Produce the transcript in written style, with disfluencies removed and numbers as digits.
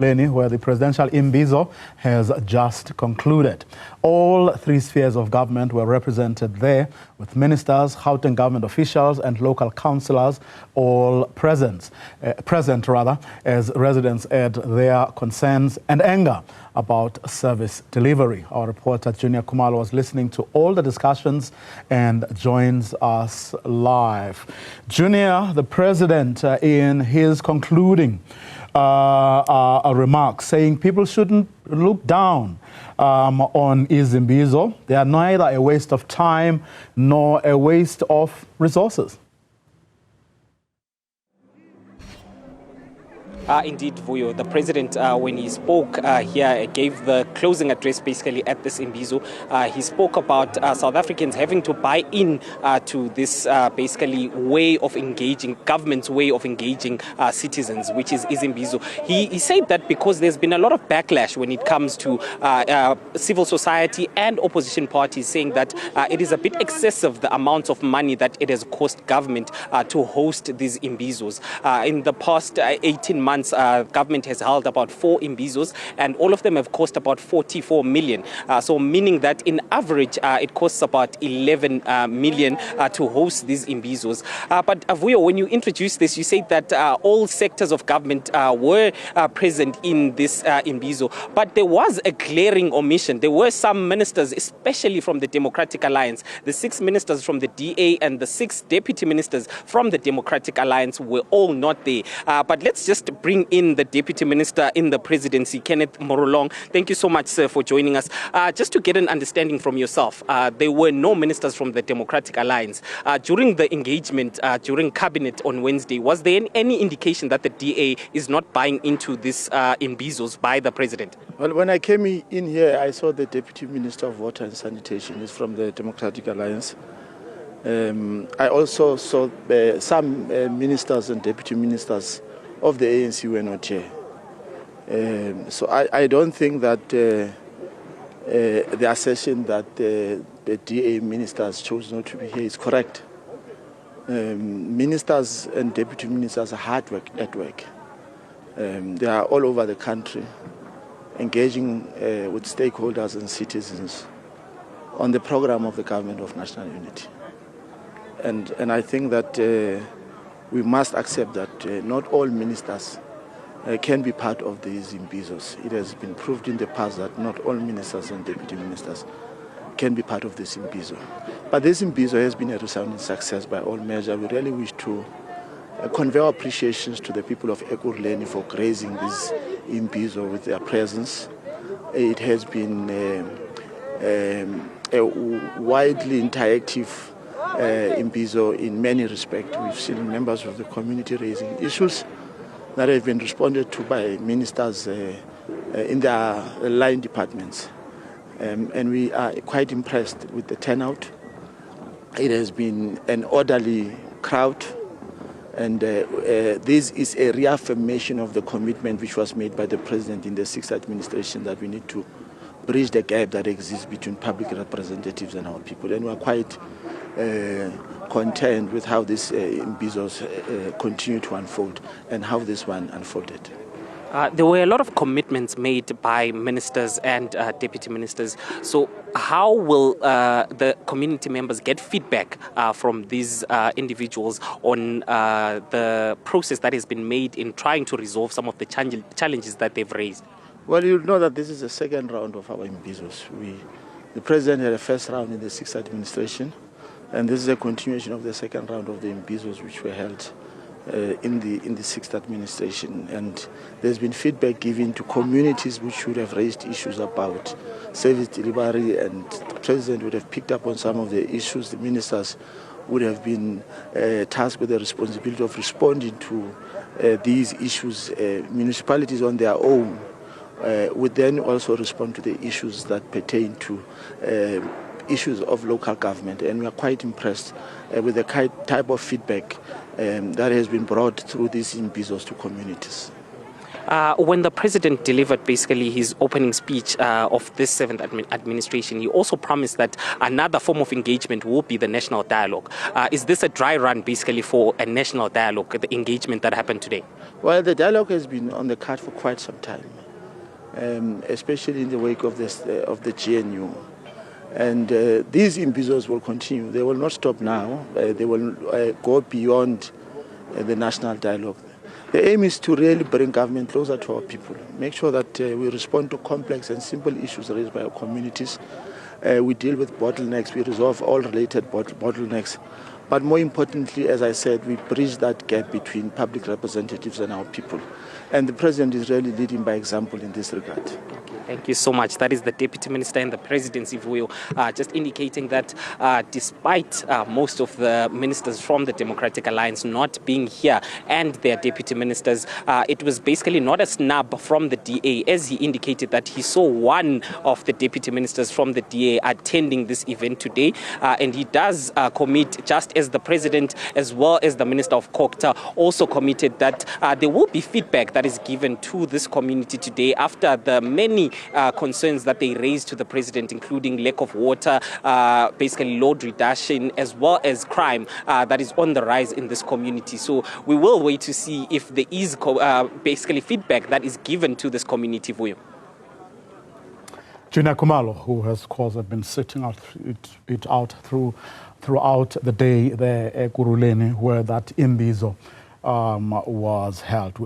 where the Presidential Imbizo has just concluded. All three spheres of government were represented there, with ministers, Gauteng government officials and local councillors all present as residents aired their concerns and anger about service delivery. Our reporter Junior Kumalo was listening to all the discussions and joins us live. Junior, the president in his concluding a remark saying people shouldn't look down on Imbizo. They are neither a waste of time nor a waste of resources. Indeed, Vuyo, the president, when he spoke here, gave the closing address basically at this Imbizo. He spoke about South Africans having to buy in to this basically way of engaging, government's way of engaging citizens, which is Imbizo. He said that because there's been a lot of backlash when it comes to civil society and opposition parties, saying that it is a bit excessive, the amount of money that it has cost government to host these Imbizos. In the past 18 months, government has held about 4 Imbizos, and all of them have cost about 44 million. So meaning that in average, it costs about 11 million to host these Imbizos. But Vuyo, when you introduced this, you said that all sectors of government were present in this Imbizo, but there was a glaring omission. There were some ministers, especially from the Democratic Alliance. The 6 ministers from the DA and the 6 deputy ministers from the Democratic Alliance were all not there. But let's just bring in the Deputy Minister in the Presidency, Kenneth Morolong. Thank you so much, sir, for joining us. Just to get an understanding from yourself, there were no ministers from the Democratic Alliance. During the engagement, during Cabinet on Wednesday, was there any indication that the DA is not buying into this Imbizos by the President? Well, when I came in here, I saw the Deputy Minister of Water and Sanitation is from the Democratic Alliance. I also saw some ministers and deputy ministers of the ANC were not here. So I don't think that the assertion that the DA ministers chose not to be here is correct. Ministers and deputy ministers are hard at work. They are all over the country, engaging with stakeholders and citizens on the program of the Government of National Unity. And I think that we must accept that not all ministers can be part of these Imbizos. It has been proved in the past that not all ministers and deputy ministers can be part of this Imbizo. But this Imbizo has been a resounding success by all measures. We really wish to convey our appreciations to the people of Ekurhuleni for gracing this Imbizo with their presence. It has been a widely interactive Imbizo in many respects. We've seen members of the community raising issues that have been responded to by ministers in their line departments. And we are quite impressed with the turnout. It has been an orderly crowd, and this is a reaffirmation of the commitment which was made by the President in the 6th administration that we need to bridge the gap that exists between public representatives and our people. And we are quite content with how these Imbizos continue to unfold and how this one unfolded. There were a lot of commitments made by ministers and deputy ministers. So how will the community members get feedback from these individuals on the process that has been made in trying to resolve some of the challenges that they've raised? Well, you know that this is the second round of our Imbizos. The President had a first round in the 6th administration, and this is a continuation of the second round of the Imbizos which were held in the 6th administration. And there's been feedback given to communities which should have raised issues about service delivery, and the President would have picked up on some of the issues. The ministers would have been tasked with the responsibility of responding to these issues. Municipalities on their own would then also respond to the issues that pertain to issues of local government. And we are quite impressed with the type of feedback that has been brought through these Imbizos to communities. When the president delivered basically his opening speech of this seventh administration, he also promised that another form of engagement will be the national dialogue. Is this a dry run basically for a national dialogue, the engagement that happened today? Well, the dialogue has been on the card for quite some time, especially in the wake of the GNU. And these imbizos will continue. They will not stop now. They will go beyond the national dialogue. The aim is to really bring government closer to our people, make sure that we respond to complex and simple issues raised by our communities. We deal with bottlenecks, we resolve all related bottlenecks. But more importantly, as I said, we bridge that gap between public representatives and our people. And the president is really leading by example in this regard. Thank you so much. That is the Deputy Minister in the Presidency, Vuyo, just indicating that despite most of the ministers from the Democratic Alliance not being here and their deputy ministers, it was basically not a snub from the DA, as he indicated that he saw one of the deputy ministers from the DA attending this event today. And he does commit, just as the president as well as the Minister of Kokta also committed, that there will be feedback that is given to this community today after the many concerns that they raised to the president, including lack of water, basically load reduction, as well as crime that is on the rise in this community. So we will wait to see if there is basically feedback that is given to this community. Junior Kumalo, who has, of course, been sitting it out throughout the day there at Kuruleni, where that Imbizo was held.